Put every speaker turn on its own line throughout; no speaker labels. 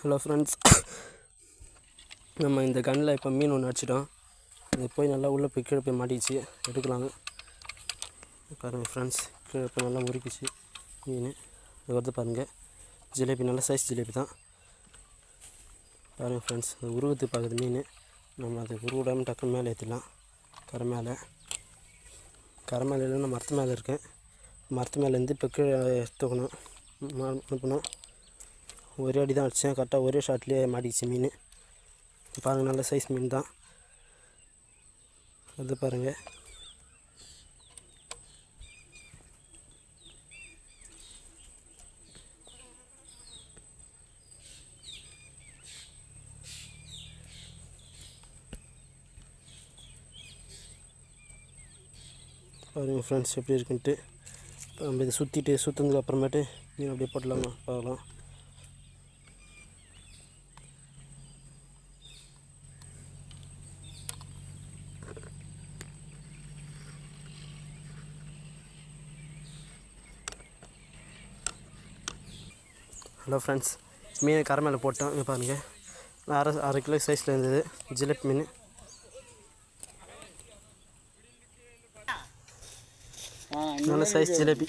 Hello friends, நம்ம இந்த கண்ணில் இப்போ மீன் ஒன்று அடிச்சிட்டோம். அது போய் நல்லா உள்ளே போய் கீழே போய் மாட்டிச்சு. எடுக்கலாங்க பாருங்கள் ஃப்ரெண்ட்ஸ், கீழே போய் நல்லா உருக்கிச்சு மீன். அது வருது பாருங்கள், ஜிலேபி நல்ல சைஸ் ஜிலேபி தான். பாருங்கள் ஃப்ரெண்ட்ஸ், அது உருவத்து பார்க்குது மீன். நம்ம அதை உருவிடாமல் டக்குன்னு மேலே ஏற்றிடலாம். கரை மேலே இல்லைன்னா மரத்து மேலே இருக்கேன். மரத்து மேலேருந்து இப்போ கீழே தூக்கணும், அனுப்பணும். ஒரே அடி தான் அடித்தேன், கரெக்டாக ஒரே ஷாட்லேயே மாட்டிச்சு மீன். பாருங்கள், நல்ல சைஸ் மீன் தான் அது. பாருங்கள், பாருங்கள் ஃப்ரெண்ட்ஸ் எப்படி இருக்குன்ட்டு. நம்ம இதை சுற்றுனதுக்கு அப்புறமேட்டு மீன் அப்படியே போட்டலாமா பார்க்கலாம். ஹலோ ஃப்ரெண்ட்ஸ், மீன் கரை மேலே போட்டோம். இங்கே பாருங்கள், அரை கிலோ சைஸில் இருந்தது ஜிலேபி மீன். நல்ல சைஸ் ஜிலேபி.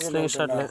ஸ்க்ரீன் ஷாட்டில்